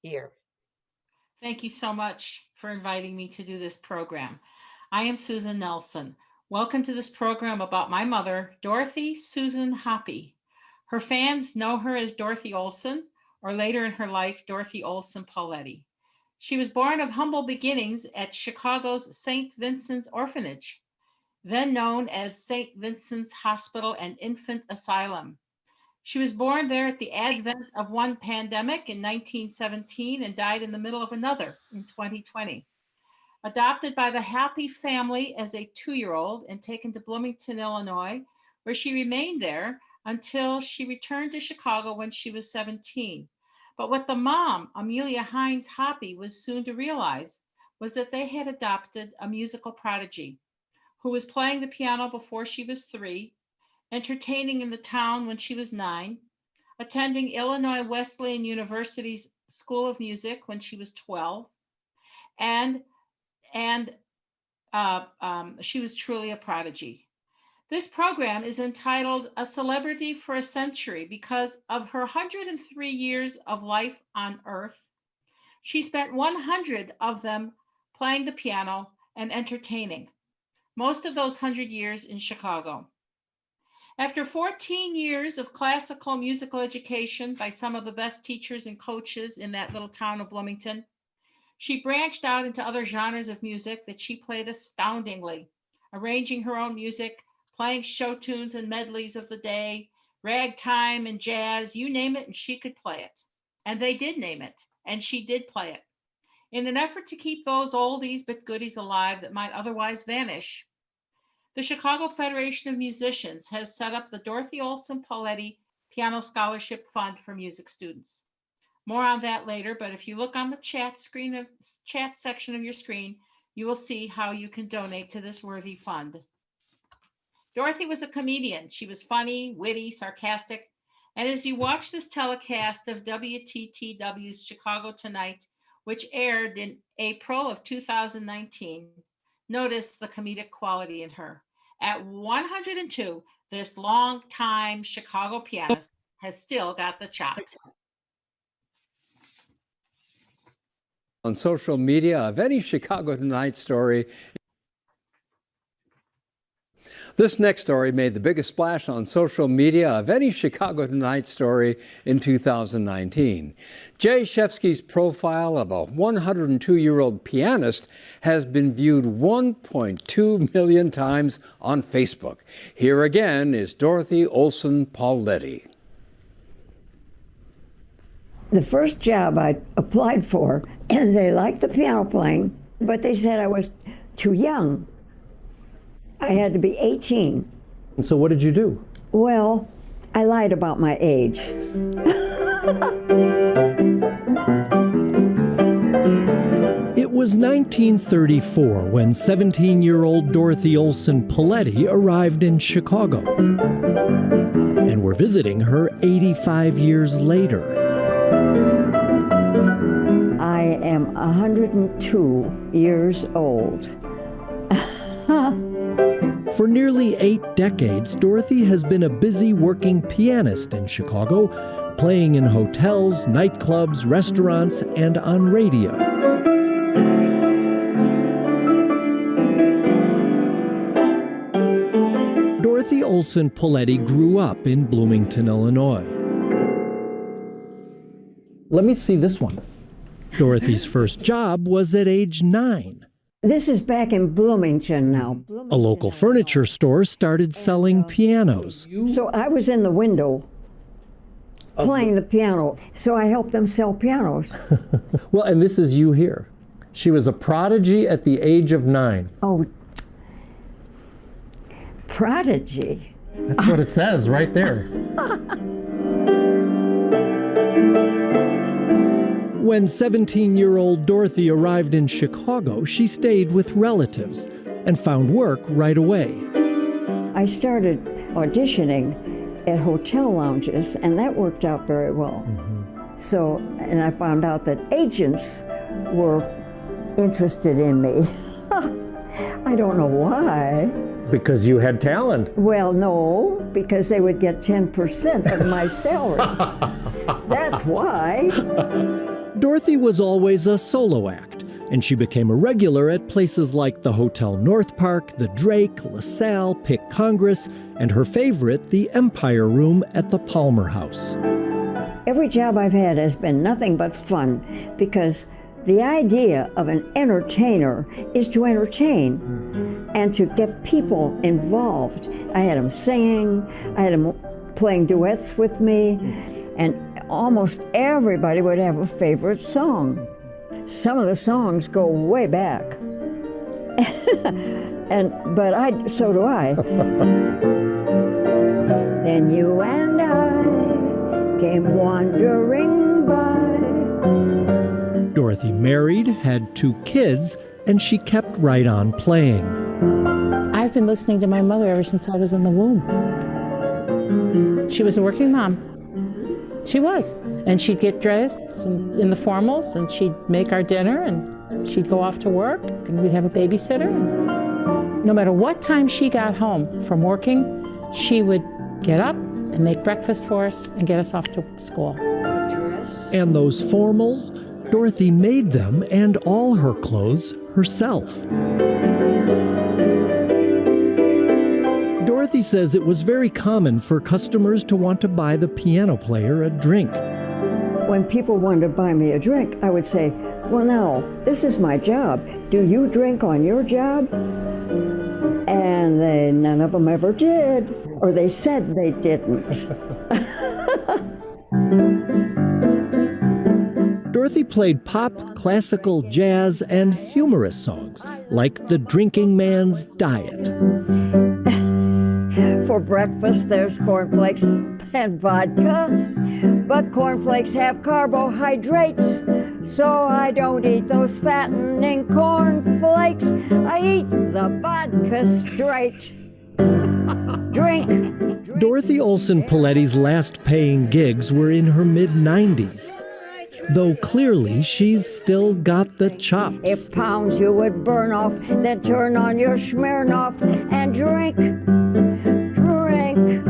here. Thank you so much for inviting me to do this program. I am Susan Nelson. Welcome to this program about my mother, Dorothy Susan Hoppy. Her fans know her as Dorothy Olson, or later in her life, Dorothy Olson Pauletti. She was born of humble beginnings at Chicago's St. Vincent's Orphanage, then known as St. Vincent's Hospital and Infant Asylum. She was born there at the advent of one pandemic in 1917 and died in the middle of another in 2020. Adopted by the Happy family as a 2-year-old and taken to Bloomington, Illinois, where she remained there until she returned to Chicago when she was 17. But what the mom, Amelia Hines Hoppy, was soon to realize was that they had adopted a musical prodigy who was playing the piano before she was 3, entertaining in the town when she was 9, attending Illinois Wesleyan University's School of Music when she was 12, and she was truly a prodigy. This program is entitled A Celebrity for a Century because of her 103 years of life on Earth. She spent 100 of them playing the piano and entertaining, most of those 100 years in Chicago. After 14 years of classical musical education by some of the best teachers and coaches in that little town of Bloomington, she branched out into other genres of music that she played astoundingly, arranging her own music, playing show tunes and medleys of the day, ragtime and jazz, you name it, and she could play it. And they did name it, and she did play it. In an effort to keep those oldies but goodies alive that might otherwise vanish, the Chicago Federation of Musicians has set up the Dorothy Olson Pauletti Piano Scholarship Fund for music students. More on that later, but if you look on the chat section of your screen, you will see how you can donate to this worthy fund. Dorothy was a comedian. She was funny, witty, sarcastic, and as you watch this telecast of WTTW's Chicago Tonight, which aired in April of 2019, notice the comedic quality in her. At 102, this long-time Chicago pianist has still got the chops. On social media of any Chicago Tonight story. This next story made the biggest splash on social media of any Chicago Tonight story in 2019. Jay Shefsky's profile of a 102-year-old pianist has been viewed 1.2 million times on Facebook. Here again is Dorothy Olson Pauletti. The first job I applied for, they liked the piano playing, but they said I was too young. I had to be 18. And so what did you do? Well, I lied about my age. It was 1934 when 17-year-old Dorothy Olson Pauletti arrived in Chicago. And we're visiting her 85 years later. I am 102 years old. For nearly 8 decades, Dorothy has been a busy working pianist in Chicago, playing in hotels, nightclubs, restaurants, and on radio. Dorothy Olson Pauletti grew up in Bloomington, Illinois. Let me see this one. Dorothy's first job was at age 9. This is back in Bloomington now. A local furniture store started selling pianos. So I was in the window playing the piano, so I helped them sell pianos. Well, and this is you here. She was a prodigy at the age of 9. Oh, prodigy. That's what it says right there. When 17-year-old Dorothy arrived in Chicago, she stayed with relatives and found work right away. I started auditioning at hotel lounges, and that worked out very well. So, and I found out that agents were interested in me. I don't know why. Because you had talent. Well, no, because they would get 10% of my salary. That's why. Dorothy was always a solo act, and she became a regular at places like the Hotel North Park, the Drake, LaSalle, Pick Congress, and her favorite, the Empire Room at the Palmer House. Every job I've had has been nothing but fun, because the idea of an entertainer is to entertain and to get people involved. I had them singing, I had them playing duets with me, and almost everybody would have a favorite song. Some of the songs go way back. So do I. Then you and I came wandering by. Dorothy married, had 2 kids, and she kept right on playing. I've been listening to my mother ever since I was in the womb. She was a working mom. She was. And she'd get dressed in the formals, and she'd make our dinner, and she'd go off to work, and we'd have a babysitter. And no matter what time she got home from working, she would get up and make breakfast for us and get us off to school. And those formals, Dorothy made them and all her clothes herself. Dorothy says it was very common for customers to want to buy the piano player a drink. When people wanted to buy me a drink, I would say, well, no, this is my job. Do you drink on your job? And none of them ever did, or they said they didn't. Dorothy played pop, classical, jazz, and humorous songs, like The Drinking Man's Diet. For breakfast, there's cornflakes and vodka, but cornflakes have carbohydrates, so I don't eat those fattening cornflakes. I eat the vodka straight. Drink. Dorothy Olson Pauletti's last paying gigs were in her mid-90s, though clearly she's still got the chops. If pounds you would burn off, then turn on your Smirnoff and drink, drink,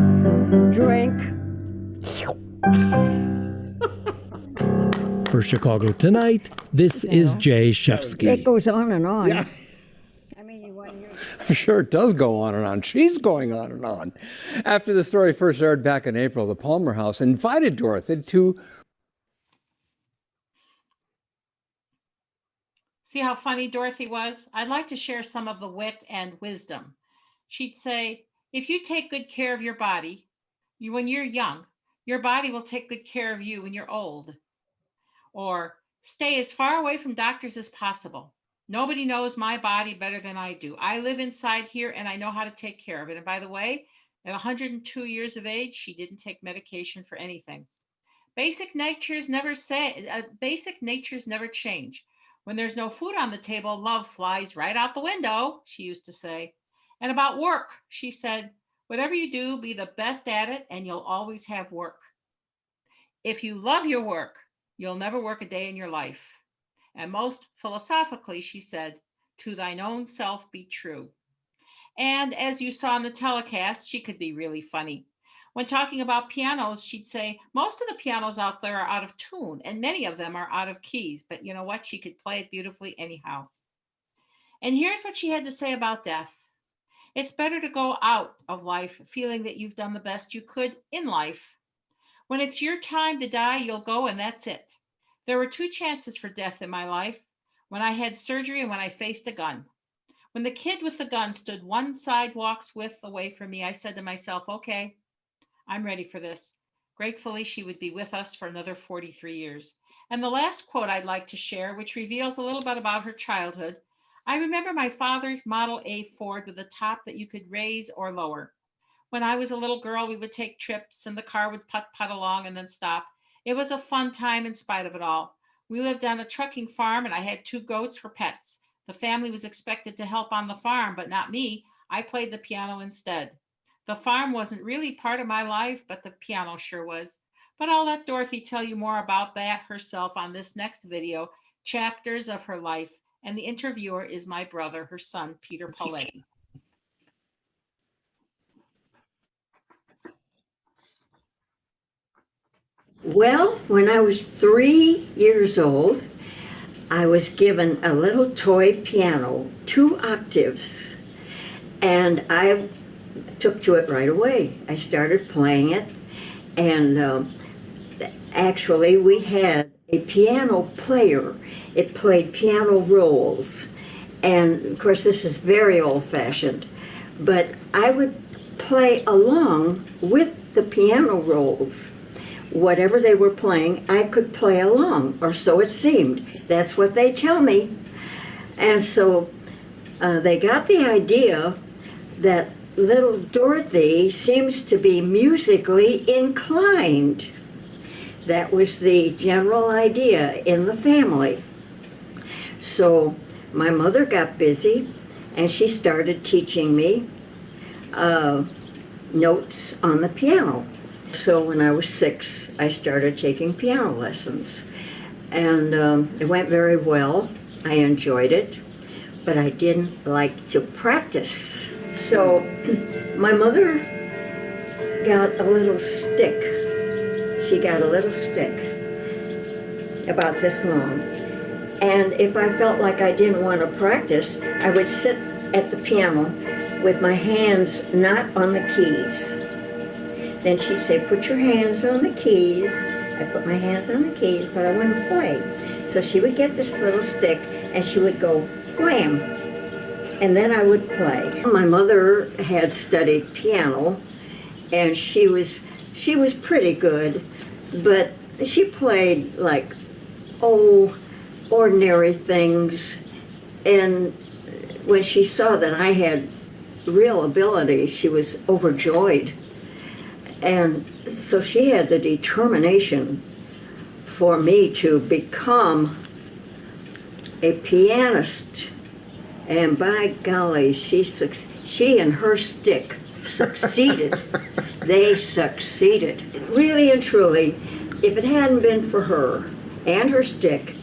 drink. For Chicago Tonight, this is Jay Shefsky. It goes on and on. Yeah. I mean, you want to hear. I'm sure it does go on and on. She's going on and on. After the story first aired back in April, the Palmer House invited Dorothy to... See how funny Dorothy was? I'd like to share some of the wit and wisdom. She'd say, if you take good care of your body, when you're young, your body will take good care of you when you're old. Or stay as far away from doctors as possible. Nobody knows my body better than I do. I live inside here and I know how to take care of it. And by the way, at 102 years of age, she didn't take medication for anything. Basic natures never change. When there's no food on the table, love flies right out the window, she used to say. And about work, she said, whatever you do, be the best at it and you'll always have work. If you love your work, you'll never work a day in your life. And most philosophically, she said, to thine own self be true. And as you saw in the telecast, she could be really funny. When talking about pianos, she'd say, most of the pianos out there are out of tune, and many of them are out of keys. But you know what? She could play it beautifully anyhow. And here's what she had to say about death. It's better to go out of life feeling that you've done the best you could in life. When it's your time to die, you'll go, and that's it. There were 2 chances for death in my life, when I had surgery and when I faced a gun. When the kid with the gun stood 1 sidewalk's width away from me, I said to myself, okay, I'm ready for this. Gratefully, she would be with us for another 43 years. And the last quote I'd like to share, which reveals a little bit about her childhood. I remember my father's Model A Ford with a top that you could raise or lower. When I was a little girl, we would take trips and the car would putt-putt along and then stop. It was a fun time in spite of it all. We lived on a trucking farm and I had 2 goats for pets. The family was expected to help on the farm, but not me. I played the piano instead. The farm wasn't really part of my life, but the piano sure was. But I'll let Dorothy tell you more about that herself on this next video, Chapters of Her Life. And the interviewer is my brother, her son, Peter Pauletti. Well, when I was 3 years old, I was given a little toy piano, 2 octaves, and I took to it right away. I started playing it, and actually we had a piano player. It played piano rolls, and of course this is very old-fashioned, but I would play along with the piano rolls. Whatever they were playing, I could play along, or so it seemed. That's what they tell me. And so they got the idea that little Dorothy seems to be musically inclined. That was the general idea in the family. So my mother got busy, and she started teaching me notes on the piano. So when I was 6, I started taking piano lessons, and it went very well. I enjoyed it, but I didn't like to practice. So my mother got a little stick. She got a little stick about this long, and if I felt like I didn't want to practice, I would sit at the piano with my hands not on the keys. Then she'd say, put your hands on the keys. I put my hands on the keys, but I wouldn't play. So she would get this little stick, and she would go, wham, and then I would play. My mother had studied piano, and she was pretty good, but she played like, ordinary things. And when she saw that I had real ability, she was overjoyed. And so she had the determination for me to become a pianist. And by golly, she and her stick succeeded. They succeeded. Really and truly, if it hadn't been for her and her stick,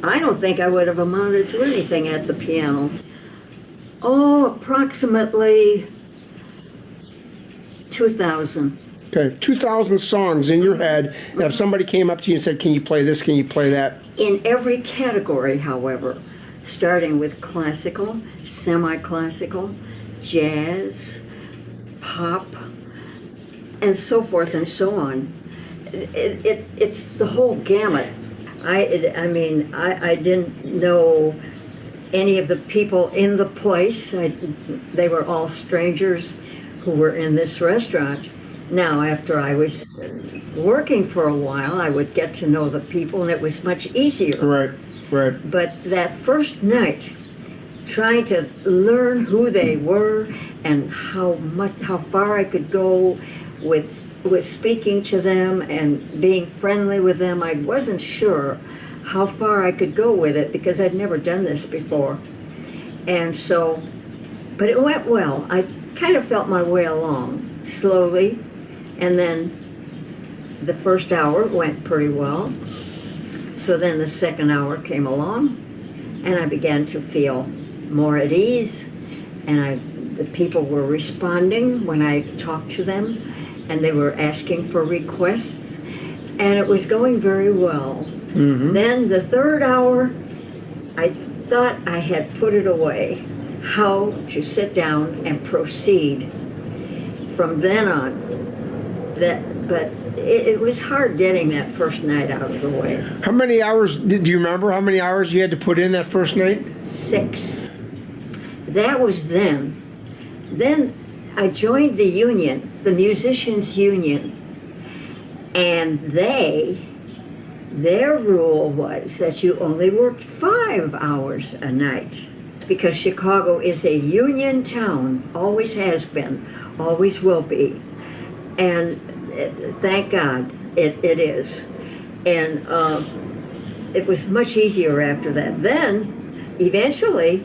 I don't think I would have amounted to anything at the piano. Approximately 2,000. Okay, 2,000 songs in your head. Now, if somebody came up to you and said, can you play this, can you play that? In every category, however, starting with classical, semi-classical, jazz, pop, and so forth and so on. It's the whole gamut. I mean, I didn't know any of the people in the place. They were all strangers who were in this restaurant. Now, after I was working for a while, I would get to know the people, and it was much easier. Right. But that first night, trying to learn who they were and how far I could go with speaking to them and being friendly with them, I wasn't sure how far I could go with it because I'd never done this before. And so, but it went well. I kind of felt my way along slowly. And then the first hour went pretty well. So then the second hour came along, and I began to feel more at ease, and the people were responding when I talked to them, and they were asking for requests, and it was going very well. Mm-hmm. Then the third hour, I thought I had put it away, how to sit down and proceed from then on. But it was hard getting that first night out of the way. How many hours, do you remember how many hours you had to put in that first night? 6. That was then. Then I joined the union, the musicians union, and their rule was that you only worked 5 hours a night, because Chicago is a union town, always has been, always will be. And thank God it is. And it was much easier after that. Then, eventually,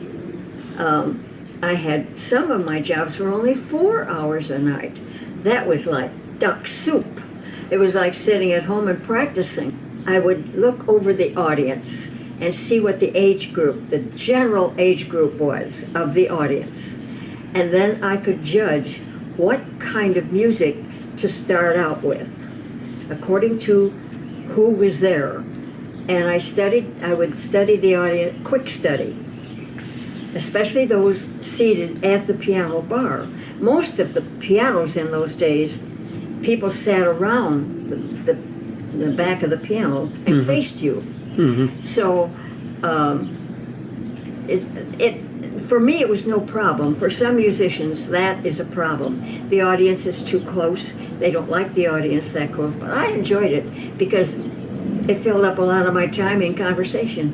I had some of my jobs were only 4 hours a night. That was like duck soup. It was like sitting at home and practicing. I would look over the audience and see what the age group, the general age group was of the audience. And then I could judge what kind of music to start out with, according to who was there. And I would study the audience, quick study, especially those seated at the piano bar. Most of the pianos in those days, people sat around the back of the piano and faced you. So for me, it was no problem. For some musicians, that is a problem. The audience is too close. They don't like the audience that close. But I enjoyed it because it filled up a lot of my time in conversation,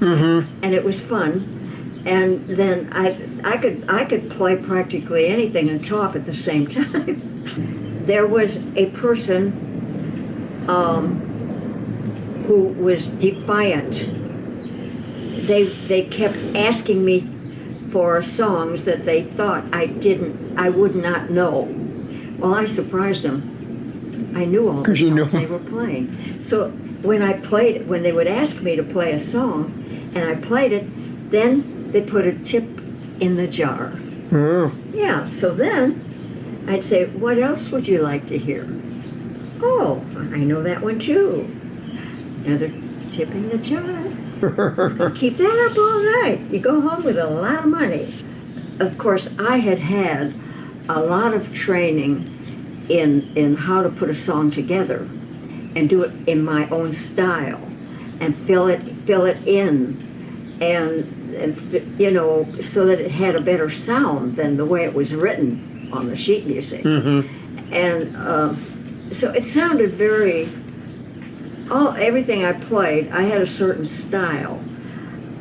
and it was fun. And then I could play practically anything and talk at the same time. There was a person who was defiant. They kept asking me for songs that they thought I would not know. Well, I surprised them. I knew all the songs they were playing. So when they would ask me to play a song, and I played it, then they put a tip in the jar. Yeah, so then I'd say, what else would you like to hear? Oh, I know that one too. Another tip in the jar. Keep that up all night. You go home with a lot of money. Of course, I had a lot of training in how to put a song together and do it in my own style and fill it in and you know, so that it had a better sound than the way it was written on the sheet music. And so it sounded everything I played, I had a certain style,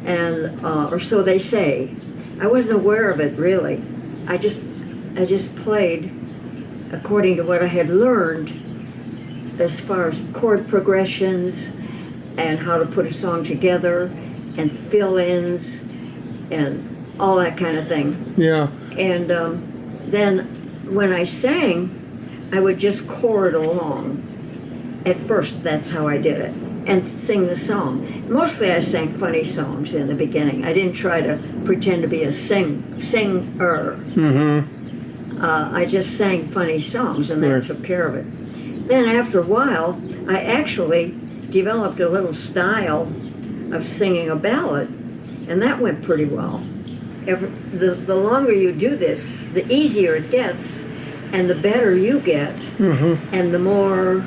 and or so they say. I wasn't aware of it really. I just played according to what I had learned as far as chord progressions and how to put a song together and fill-ins and all that kind of thing. Yeah. And then when I sang, I would just chord along. At first, that's how I did it, and sing the song. Mostly I sang funny songs in the beginning. I didn't try to pretend to be a singer. I just sang funny songs, and that took care of it. Then after a while, I actually developed a little style of singing a ballad, and that went pretty well. The longer you do this, the easier it gets, and the better you get, and the more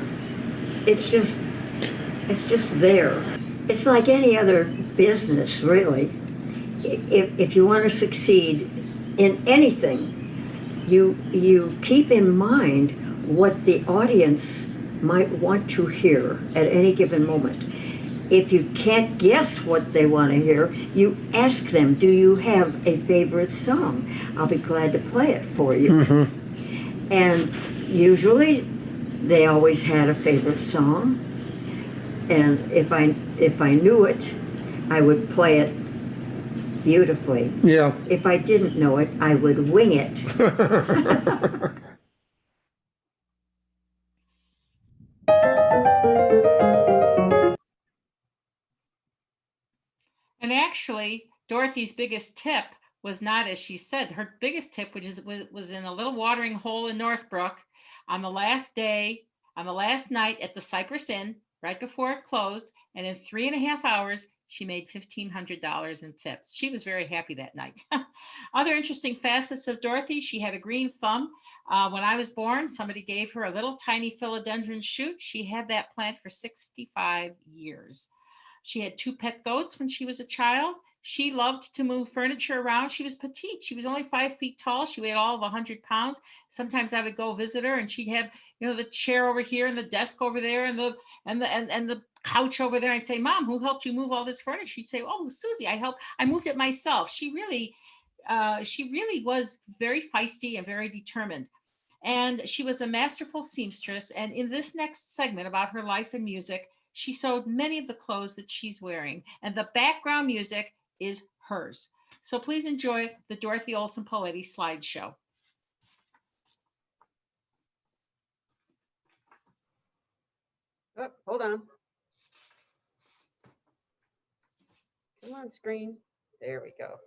it's just there. It's like any other business, really. If you want to succeed in anything, you keep in mind what the audience might want to hear at any given moment. If you can't guess what they want to hear, you ask them, do you have a favorite song? I'll be glad to play it for you. And usually they always had a favorite song, and if I knew it, I would play it beautifully. Yeah. If I didn't know it, I would wing it. And actually, Dorothy's biggest tip was not, as she said, her biggest tip, which was in a little watering hole in Northbrook on the last night at the Cypress Inn, right before it closed. And in 3.5 hours, she made $1,500 in tips. She was very happy that night. Other interesting facets of Dorothy, she had a green thumb. When I was born, somebody gave her a little tiny philodendron shoot. She had that plant for 65 years. She had 2 pet goats when she was a child. She loved to move furniture around. She was petite. She was only 5 feet tall. She weighed all of 100 pounds. Sometimes I would go visit her, and she'd have, the chair over here and the desk over there and the couch over there. I'd say, Mom, who helped you move all this furniture? She'd say, oh, Susie, I moved it myself. She really was very feisty and very determined. And she was a masterful seamstress. And in this next segment about her life and music, she sewed many of the clothes that she's wearing, and the background music is hers. So please enjoy the Dorothy Olson Pauletti slideshow. Oh, hold on. Come on, screen. There we go.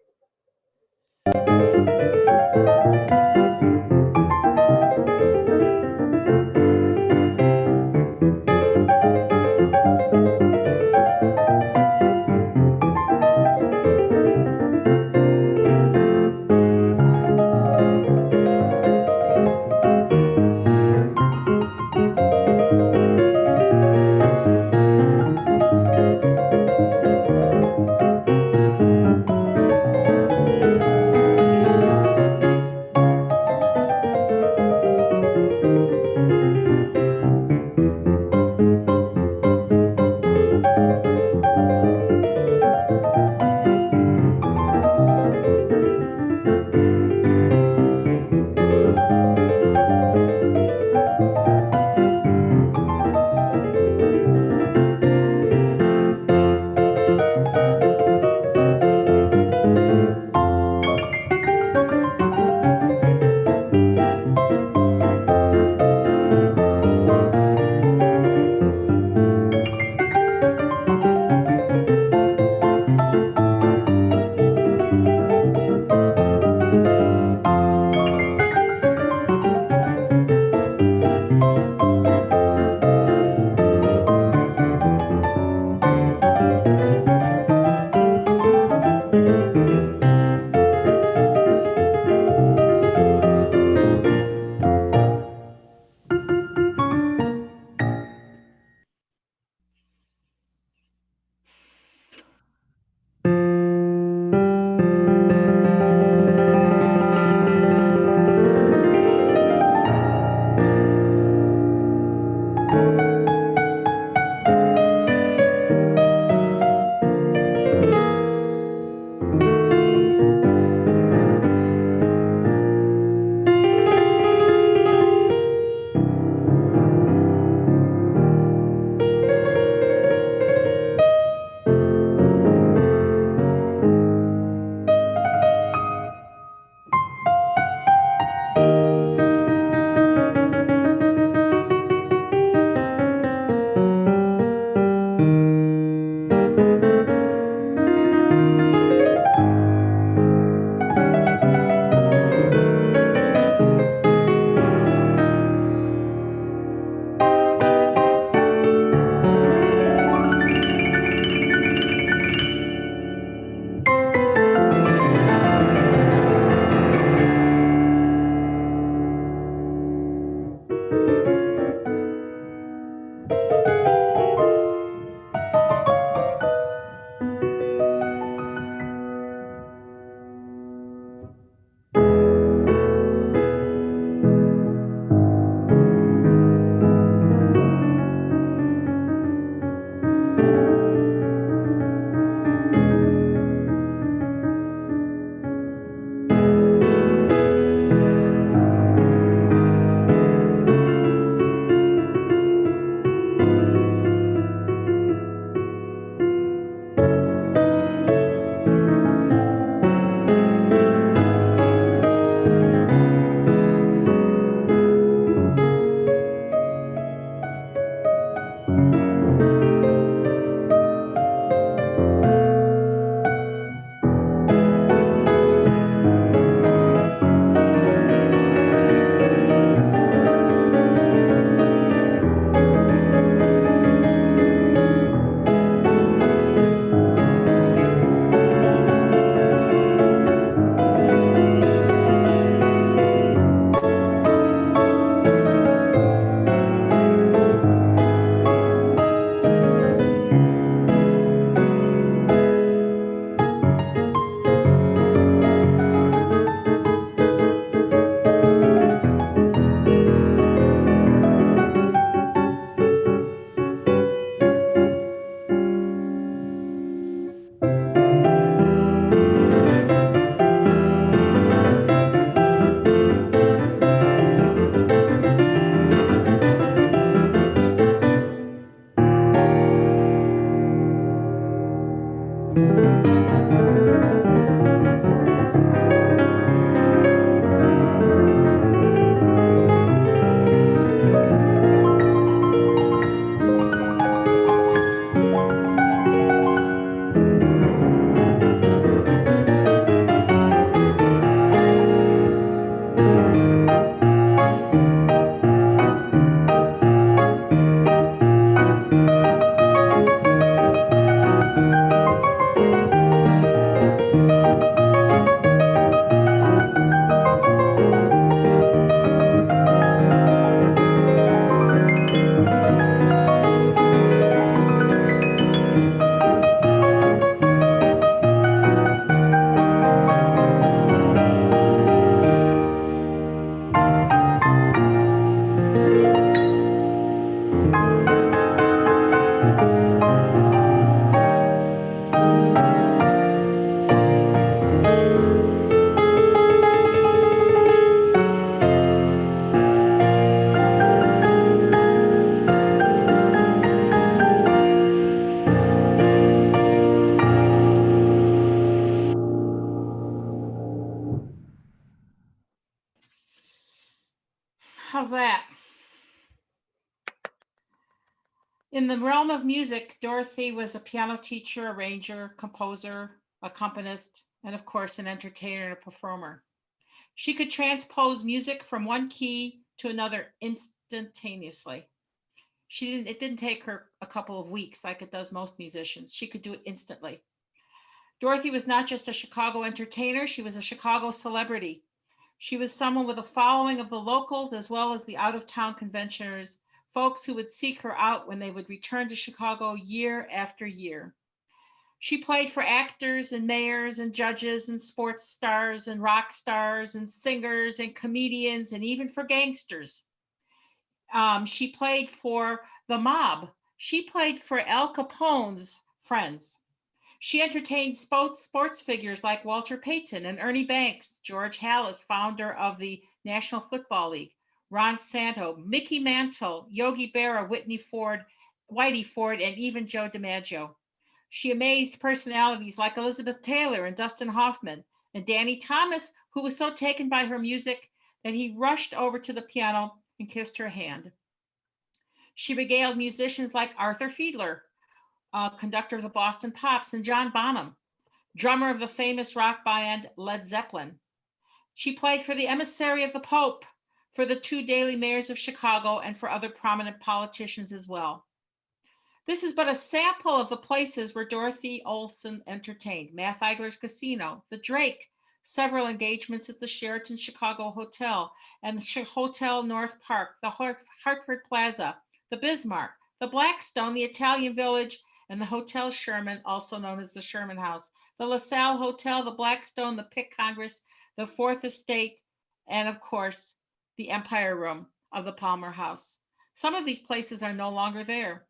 In the realm of music, Dorothy was a piano teacher, arranger, composer, accompanist, and of course, an entertainer and a performer. She could transpose music from one key to another instantaneously. It didn't take her a couple of weeks like it does most musicians. She could do it instantly. Dorothy was not just a Chicago entertainer, she was a Chicago celebrity. She was someone with a following of the locals as well as the out-of-town conventioners, folks who would seek her out when they would return to Chicago year after year. She played for actors and mayors and judges and sports stars and rock stars and singers and comedians and even for gangsters. She played for the mob. She played for Al Capone's friends. She entertained sports figures like Walter Payton and Ernie Banks, George Halas, founder of the National Football League, Ron Santo, Mickey Mantle, Yogi Berra, Whitey Ford, and even Joe DiMaggio. She amazed personalities like Elizabeth Taylor and Dustin Hoffman, and Danny Thomas, who was so taken by her music that he rushed over to the piano and kissed her hand. She regaled musicians like Arthur Fiedler, conductor of the Boston Pops, and John Bonham, drummer of the famous rock band Led Zeppelin. She played for the emissary of the Pope, for the 2 daily mayors of Chicago, and for other prominent politicians as well. This is but a sample of the places where Dorothy Olson entertained: Matt Eigler's Casino, the Drake, several engagements at the Sheraton Chicago Hotel and the Hotel North Park, the Hartford Plaza, the Bismarck, the Blackstone, the Italian Village, and the Hotel Sherman, also known as the Sherman House, the LaSalle Hotel, the Blackstone, the Pitt Congress, the Fourth Estate, and of course, the Empire Room of the Palmer House. Some of these places are no longer there.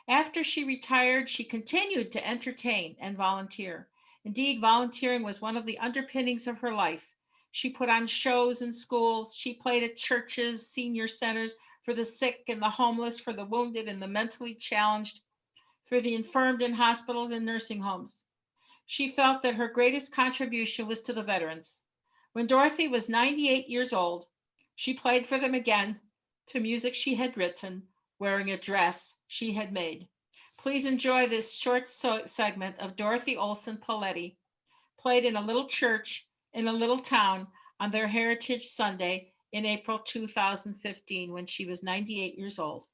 After she retired, she continued to entertain and volunteer. Indeed, volunteering was one of the underpinnings of her life. She put on shows in schools. She played at churches, senior centers for the sick and the homeless, for the wounded and the mentally challenged, for the infirmed in hospitals and nursing homes. She felt that her greatest contribution was to the veterans. When Dorothy was 98 years old, she played for them again to music she had written, wearing a dress she had made. Please enjoy this short segment of Dorothy Olson Pauletti, played in a little church in a little town on their Heritage Sunday in April 2015 when she was 98 years old.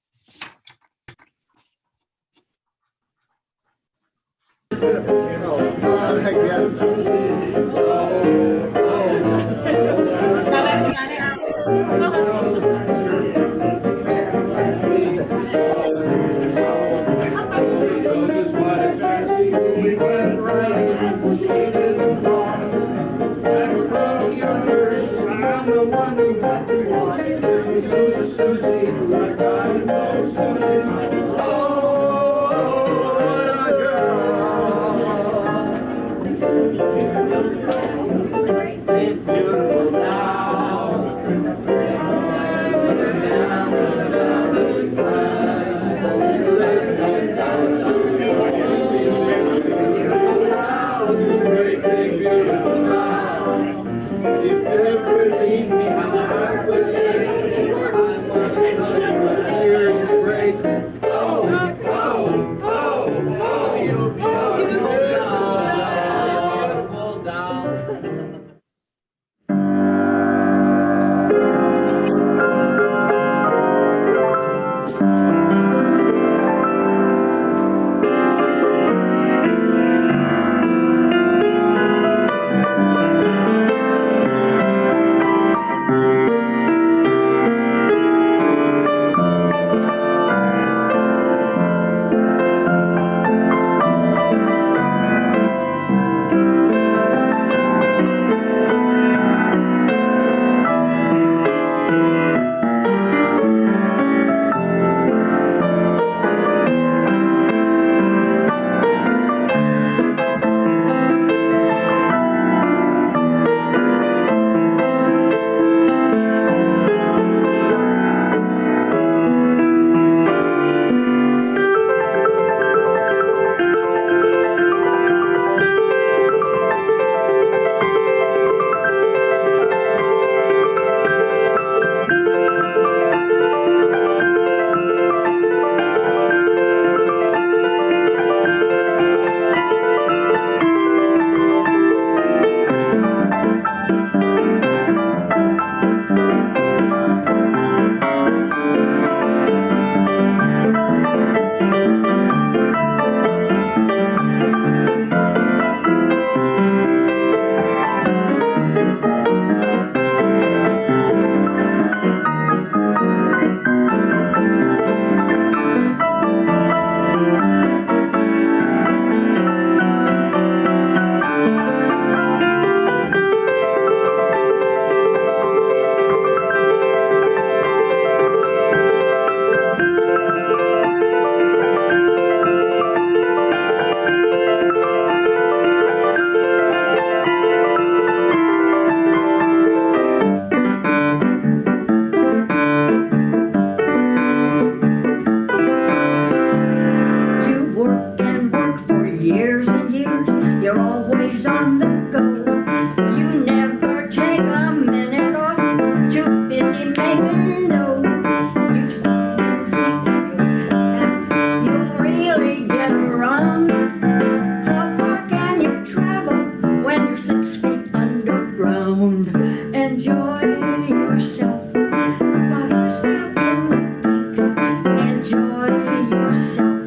Enjoy yourself.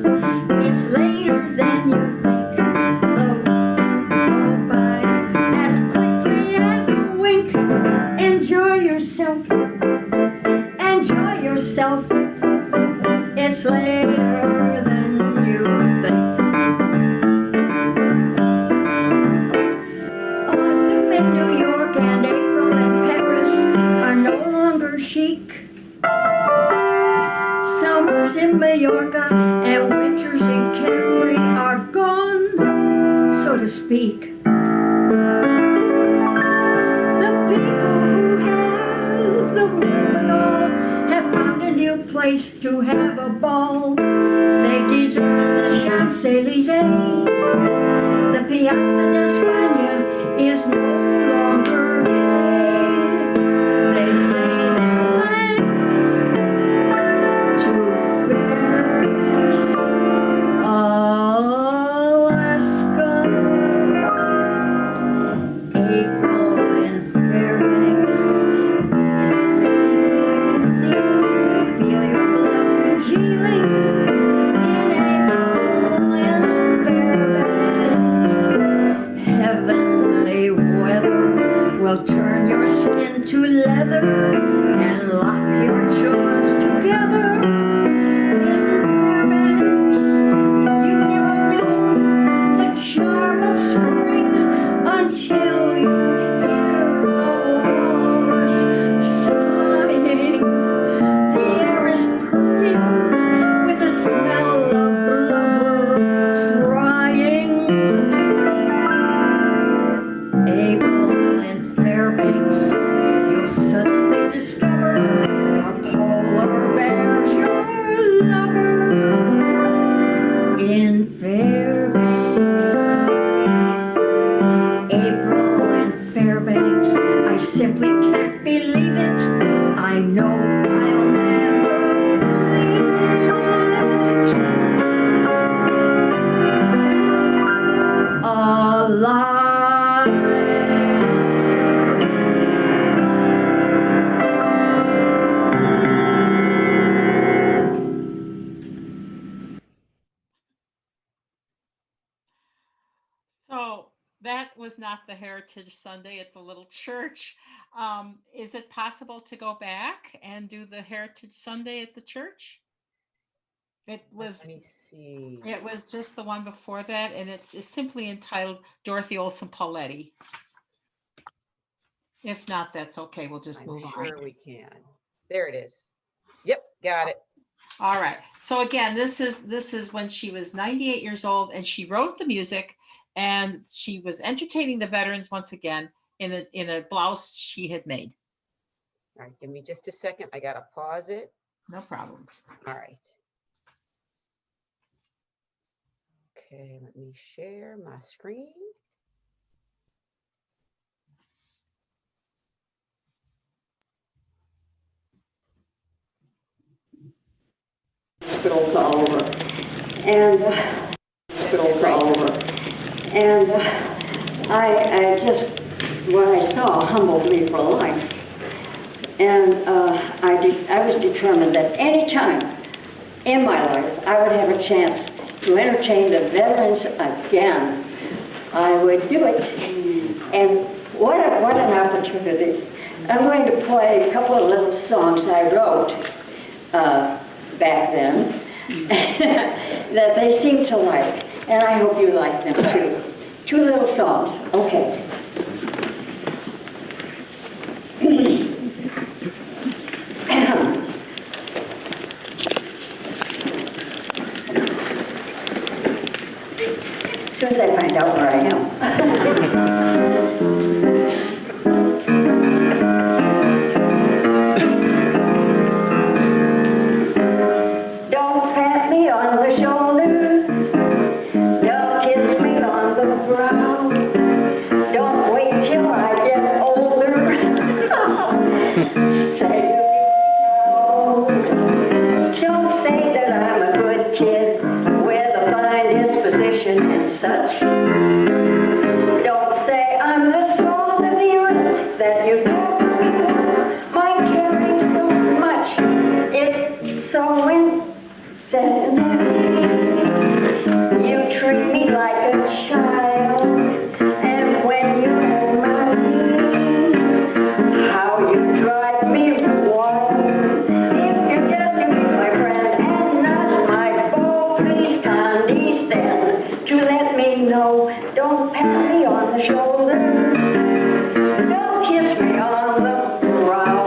It's later than you think. Go by as quickly as a wink. Enjoy yourself. Enjoy yourself. It's later than you think. Autumn in New York and April in Paris are no longer chic. Summers in Mallorca and winters in Capri are gone, so to speak. The people who have the wherewithal have found a new place to have a ball. They've deserted the Champs-Élysées. The Piazza d'Espagne is no longer gay. They say their thanks to Fairbanks, Alaska. April in Fairbanks is really quite concealing. You feel your blood congealing in April in Fairbanks. Heavenly weather will turn your skin to leather and lock your jaws together. In Fairbanks, you've never known the charm of spring until you hear a walrus sighing. The air is perfumed with the smell of blubber frying. April in Fairbanks, you'll suddenly discover a polar bear's your lover. In Fairbanks, April in Fairbanks, I simply can't believe it. I know I'll never believe it. Alive. So that was not the Heritage Sunday at the little church. Is it possible to go back and do the Heritage Sunday at the church? It was Let me see. it was just the one before that, and it's simply entitled Dorothy Olson Pauletti. If not, that's okay. We'll just I'm move on. sure we can. There it is. Yep, got it. All right. So again, this is when she was 98 years old, and she wrote the music, and she was entertaining the veterans once again in a blouse she had made. All right, give me just a second. I gotta pause it. No problem. All right. Okay, let me share my screen. Hospitals all over, and hospitals all over, and I just what I saw humbled me for life, and I was determined that any time in my life I would have a chance to entertain the veterans again, I would do it, and what an opportunity! I'm going to play a couple of little songs I wrote back then that they seem to like, and I hope you like them too. 2 little songs. Okay. As soon as I find out where I am. Such. Don't say I'm the You treat me like a child, and when you hold my hand, how you drive me wild. If you're just to be my friend and not my foe, please condescend to let me know. Don't pat me on the shoulder, don't kiss me on the brow.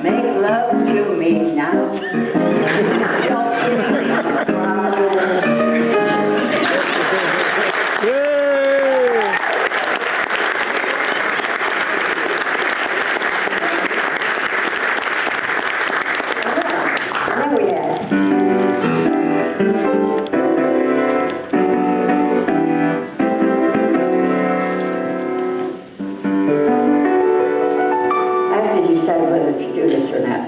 Make love to me now. Don't kiss me on the brow. There we are. I have to decide whether to do this or not.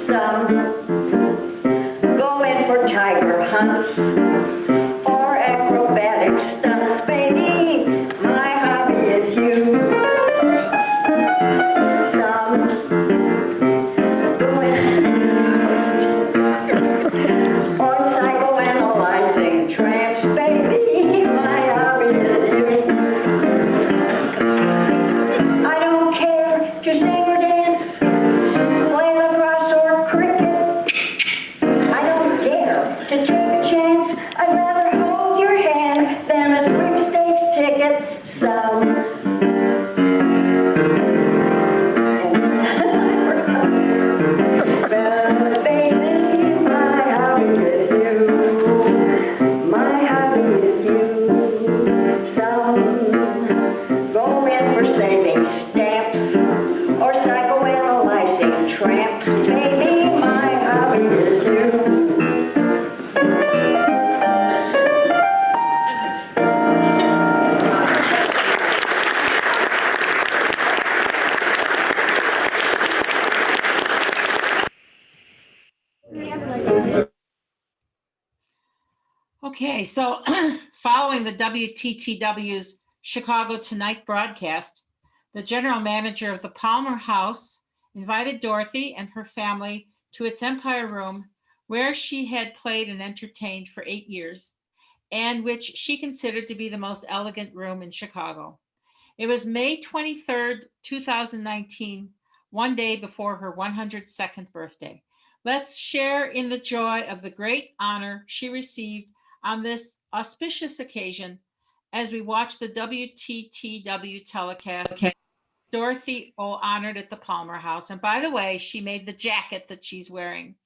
Some go in for tiger hunts or acrobatic stunts, baby. My hobby is you. Some go in or psychoanalyzing tramps, baby. My hobby is you. I don't care to sing or dance, play lacrosse or cricket. I don't dare to take a chance. I'd rather hold your hand than a sweepstakes ticket. Some. But baby, my hobby is you. My hobby is you. Some go in for saving stamps or psychoanalyzing tramps. Baby, my hobby is you. Okay, so following the WTTW's Chicago Tonight broadcast, the general manager of the Palmer House invited Dorothy and her family to its Empire Room, where she had played and entertained for 8 years, and which she considered to be the most elegant room in Chicago. It was May 23rd, 2019, one day before her 102nd birthday. Let's share in the joy of the great honor she received on this auspicious occasion as we watch the WTTW telecast. Dorothy honored at the Palmer House. And by the way, she made the jacket that she's wearing.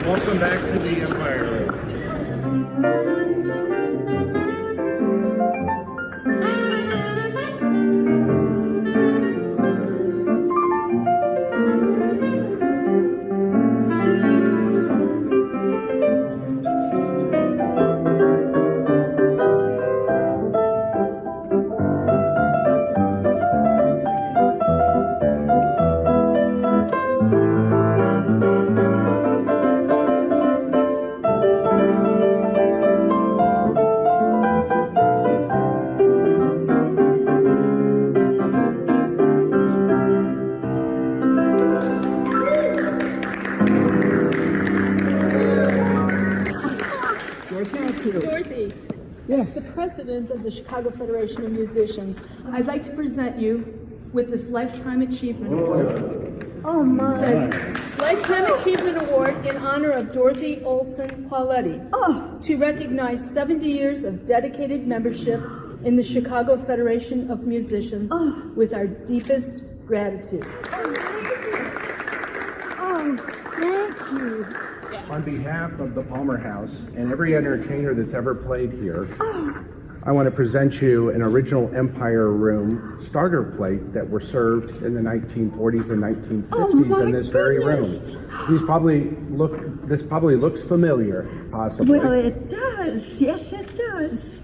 Welcome back to the Empire Room. Dorothy, as the president of the Chicago Federation of Musicians, I'd like to present you with this Lifetime Achievement Award. Oh my. It says, Lifetime Achievement Award in honor of Dorothy Olson Pauletti, to recognize 70 years of dedicated membership in the Chicago Federation of Musicians with our deepest gratitude. Oh, thank you. On behalf of the Palmer House and every entertainer that's ever played here, I want to present you an original Empire Room starter plate that were served in the 1940s and 1950s in this very room. This probably looks familiar, possibly. Well, it does. Yes, it does.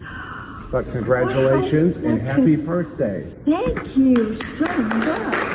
But congratulations and happy birthday. Thank you so much.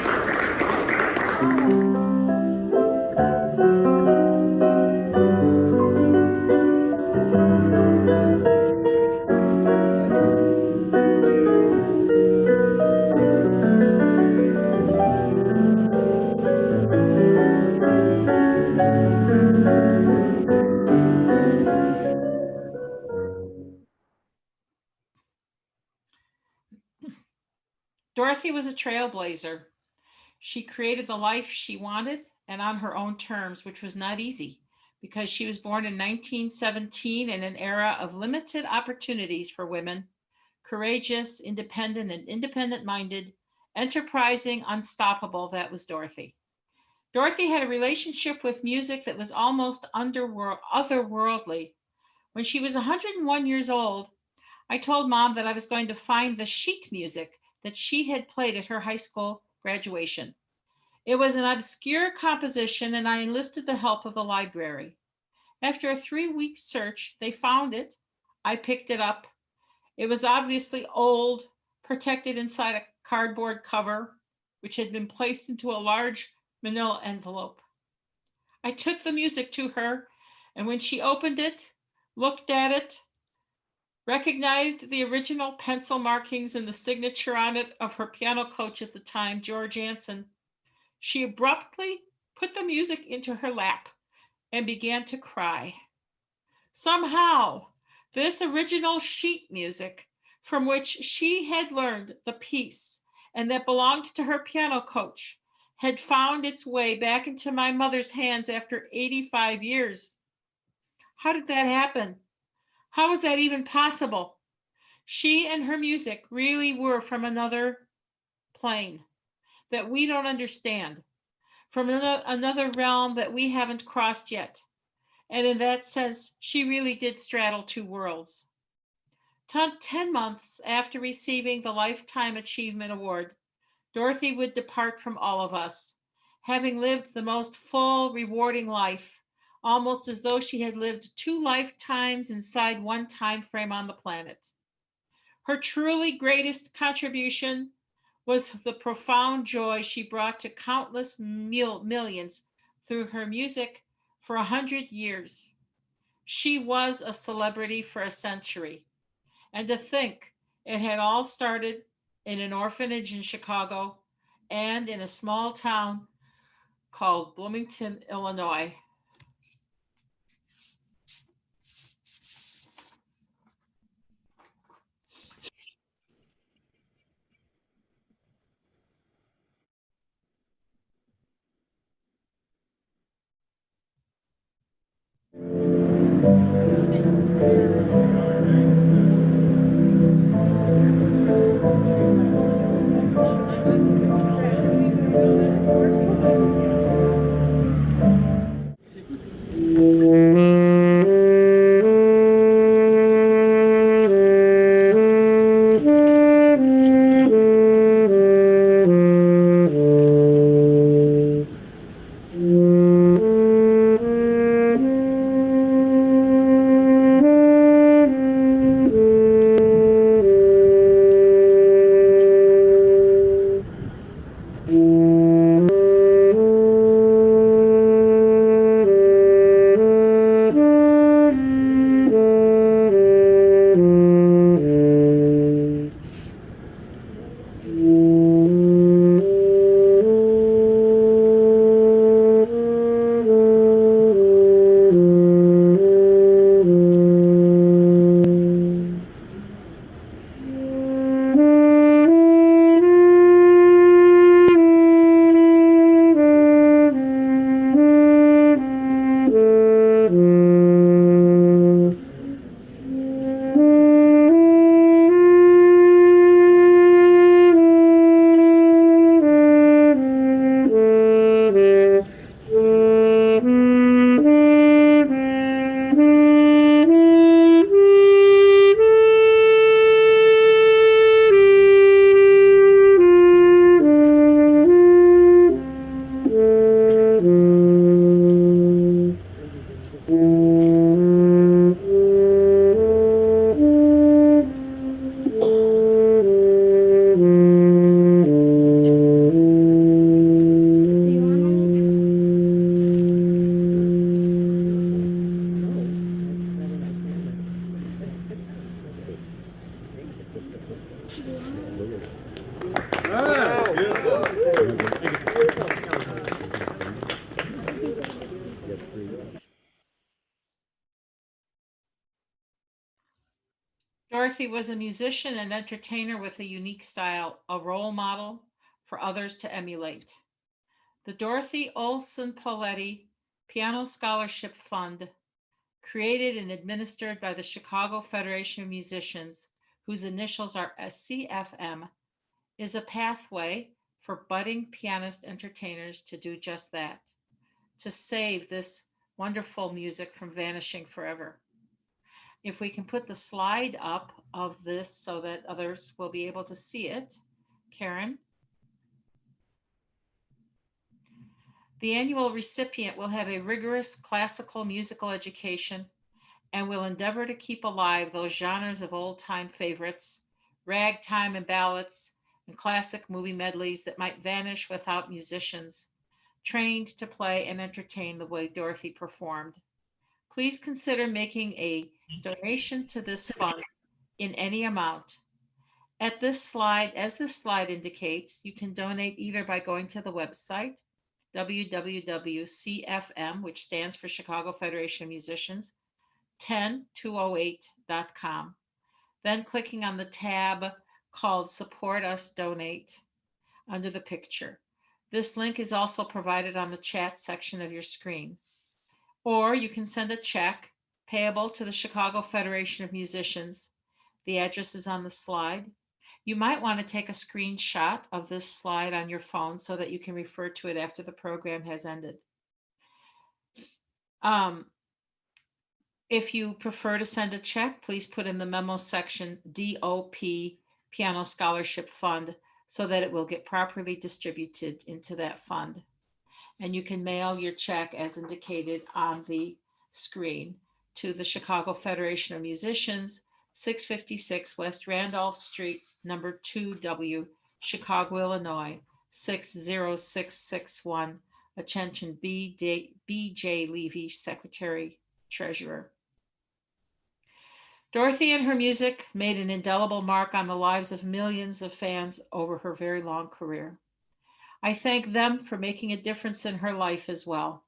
Dorothy was a trailblazer. She created the life she wanted and on her own terms, which was not easy because she was born in 1917 in an era of limited opportunities for women, courageous, independent, and independent-minded, enterprising, unstoppable. That was Dorothy. Dorothy had a relationship with music that was almost otherworldly. When she was 101 years old, I told Mom that I was going to find the sheet music that she had played at her high school graduation. It was an obscure composition, and I enlisted the help of the library. After a 3-week search, they found it. I picked it up. It was obviously old, protected inside a cardboard cover, which had been placed into a large manila envelope. I took the music to her, and when she opened it, looked at it, recognized the original pencil markings and the signature on it of her piano coach at the time, George Anson, she abruptly put the music into her lap and began to cry. Somehow, this original sheet music from which she had learned the piece and that belonged to her piano coach had found its way back into my mother's hands after 85 years. How did that happen? How was that even possible? She and her music really were from another plane that we don't understand, from another realm that we haven't crossed yet. And in that sense, she really did straddle two worlds. 10 months after receiving the Lifetime Achievement Award, Dorothy would depart from all of us, having lived the most full, rewarding life, almost as though she had lived 2 lifetimes inside one time frame on the planet. Her truly greatest contribution was the profound joy she brought to countless millions through her music for 100 years. She was a celebrity for a century. And to think it had all started in an orphanage in Chicago and in a small town called Bloomington, Illinois. Dorothy was a musician and entertainer with a unique style, a role model for others to emulate. The Dorothy Olson Pauletti Piano Scholarship Fund, created and administered by the Chicago Federation of Musicians, whose initials are CFM, is a pathway for budding pianist entertainers to do just that, to save this wonderful music from vanishing forever. If we can put the slide up of this so that others will be able to see it. Karen? The annual recipient will have a rigorous classical musical education and will endeavor to keep alive those genres of old-time favorites, ragtime and ballads, and classic movie medleys that might vanish without musicians trained to play and entertain the way Dorothy performed. Please consider making a donation to this fund in any amount. As this slide indicates, you can donate either by going to the website, www.cfm, which stands for Chicago Federation of Musicians, 10208.com, then clicking on the tab called Support Us Donate under the picture. This link is also provided on the chat section of your screen. Or you can send a check payable to the Chicago Federation of Musicians. The address is on the slide. You might want to take a screenshot of this slide on your phone so that you can refer to it after the program has ended. If you prefer to send a check, please put in the memo section DOP Piano Scholarship Fund so that it will get properly distributed into that fund. And you can mail your check as indicated on the screen to the Chicago Federation of Musicians, 656 West Randolph Street, number 2W, Chicago, Illinois, 60661. Attention, B.J. Levy, Secretary Treasurer. Dorothy and her music made an indelible mark on the lives of millions of fans over her very long career. I thank them for making a difference in her life as well.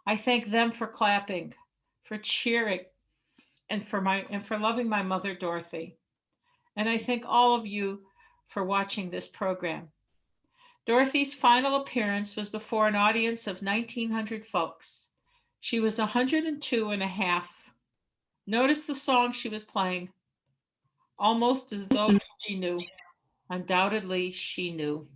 I thank them for clapping, for cheering, and for loving my mother, Dorothy. And I thank all of you for watching this program. Dorothy's final appearance was before an audience of 1,900 folks. She was 102 and a half. Notice the song she was playing, almost as though she knew. Undoubtedly, she knew.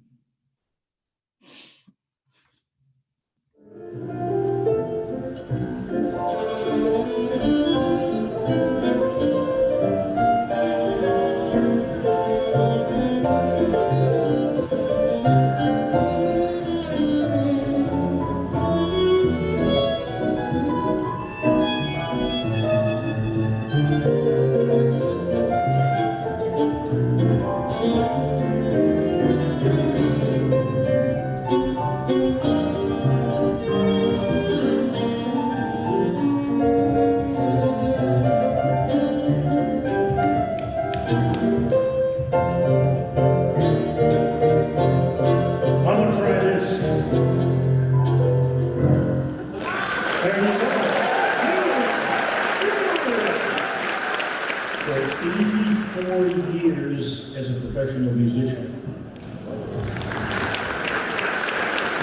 Professional musician.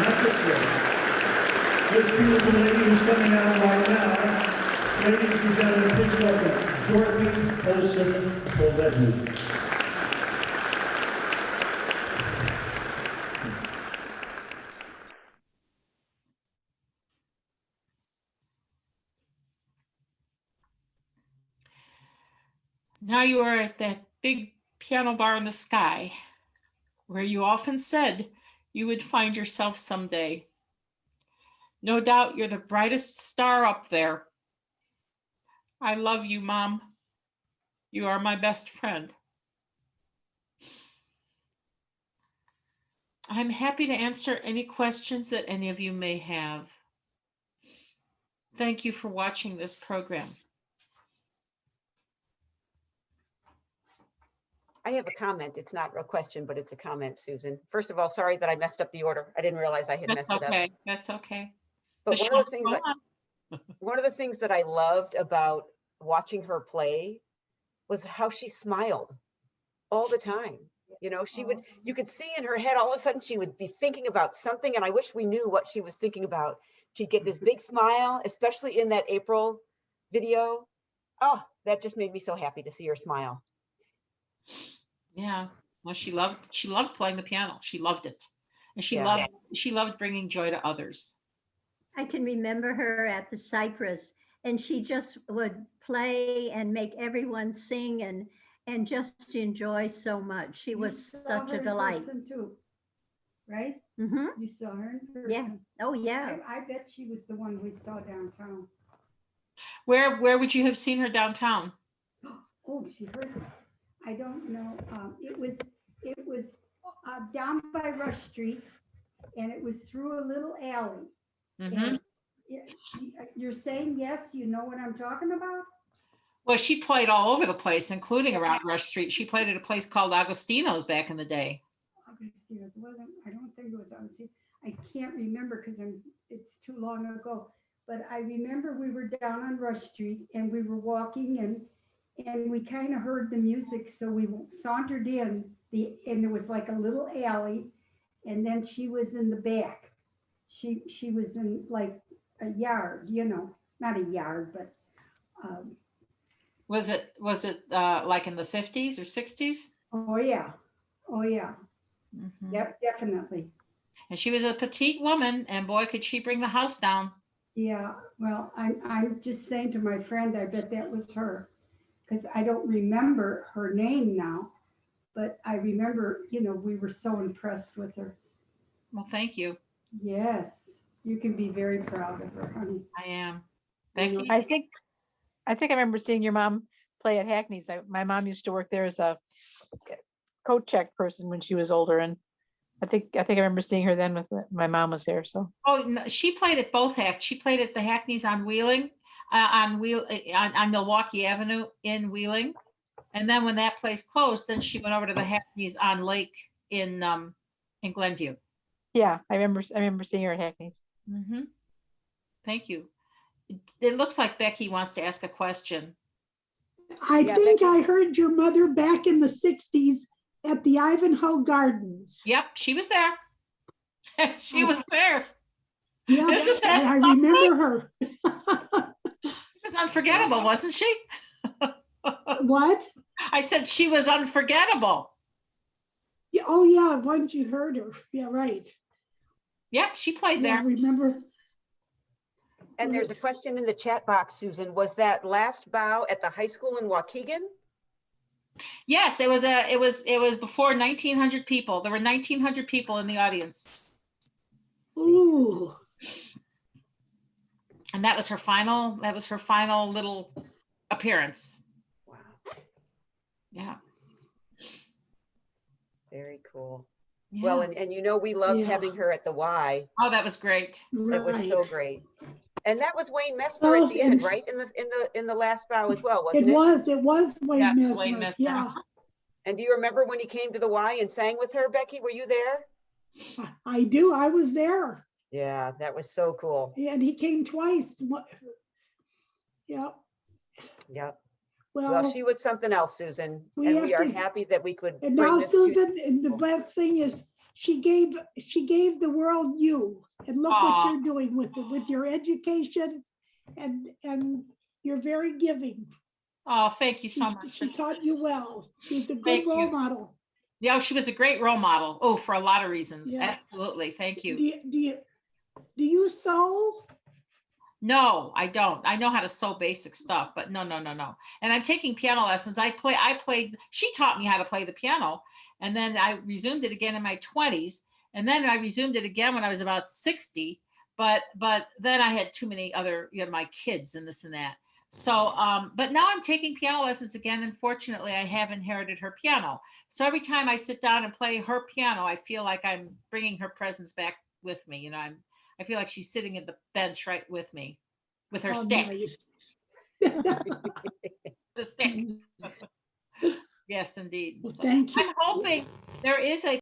Not this way. This beautiful lady who's coming out right now, ladies and gentlemen, please welcome Dorothy Olson Pauletti. Now you are at that big piano bar in the sky, where you often said you would find yourself someday. No doubt you're the brightest star up there. I love you, Mom. You are my best friend. I'm happy to answer any questions that any of you may have. Thank you for watching this program. I have a comment. It's not a question, but it's a comment, Susan. First of all, sorry that I messed up the order. I didn't realize I had That's messed it up. okay. That's okay. But The one of the show things go I, one of the things that I loved about watching her play was how she smiled all the time. You know, she would, you could see in her head, all of a sudden she would be thinking about something, and I wish we knew what she was thinking about. She'd get this big smile, especially in that April video. Oh, that just made me so happy to see her smile. Yeah. Well, she loved playing the piano. She loved it. And Yeah. she loved bringing joy to others. I can remember her at the Cypress, and she just would play and make everyone sing and just enjoy so much. She was such a delight. Too, right? Mm-hmm. You saw her in person. Yeah. Oh, yeah. I bet she was the one we saw downtown. Where would you have seen her downtown? Oh, she heard it. I don't know. It was down by Rush Street, and it was through a little alley. Mm-hmm. And you're saying yes, you know what I'm talking about? Well, she played all over the place, including around Rush Street. She played at a place called Agostino's back in the day. Agostino's wasn't. I don't think it was Agostino. I can't remember because it's too long ago. But I remember we were down on Rush Street and we were walking and we kind of heard the music, so we sauntered in and it was like a little alley, and then she was in the back. She was in like a yard, you know, not a yard, but was it like in the 50s or 60s? Oh yeah. Mm-hmm. Yep, definitely. And she was a petite woman, and boy, could she bring the house down. Yeah, well, I'm just saying to my friend, I bet that was her, because I don't remember her name now, but I remember, you know, we were so impressed with her. Well, thank you. Yes, you can be very proud of her, honey. I am. Becky? I think I remember seeing your mom play at Hackney's. My mom used to work there as a coat check person when she was older, and I think I remember seeing her then with my mom was there. So no, she played at both She played at the Hackney's on Wheeling, on Milwaukee Avenue in Wheeling, and then when that place closed, then she went over to the Hackney's on Lake in Glenview. Yeah, I remember seeing her at Hackney's. Mm-hmm. Thank you. It looks like Becky wants to ask a question. I think Becky. I heard your mother back in the 60s at the Ivanhoe Gardens. Yep, she was there. She was there. Yeah, I remember her. She was unforgettable, wasn't she? What? I said she was unforgettable. Yeah, oh yeah, once you heard her. Yeah, right. Yep, she played there. I remember. And there's a question in the chat box, Susan. Was that last bow at the high school in Waukegan? Yes, it was before 1,900 people. There were 1,900 people in the audience. Ooh. And that was her final little appearance. Wow. Yeah. Very cool. Yeah. Well, and you know, we loved having her at the Y. Oh, that was great. It was so great. And that was Wayne Messmer at the end, right? In the last bow as well, wasn't it? It was Wayne Messmer. Yeah. And do you remember when he came to the Y and sang with her, Becky? Were you there? I do. I was there. Yeah, that was so cool. And he came twice. Yeah. Yep. Well, she was something else, Susan. And we are happy that we could. And now, Susan, and the best thing is she gave the world you. And look what you're doing with it, with your education, and you're very giving. Oh, thank you so much. She taught you well. She's a good role model. Yeah, she was a great role model. Oh, for a lot of reasons. Yeah. Absolutely. Thank you. Do you sew? No, I don't. I know how to sew basic stuff, but no. And I'm taking piano lessons. She taught me how to play the piano, and then I resumed it again in my 20s. And then I resumed it again when I was about 60, but then I had too many other, my kids and this and that. So, but now I'm taking piano lessons again. And fortunately, I have inherited her piano. So every time I sit down and play her piano, I feel like I'm bringing her presence back with me. I feel like she's sitting at the bench right with me, with her stick. Nice. The stick. Yes, indeed. Well, So thank you. I'm hoping there is a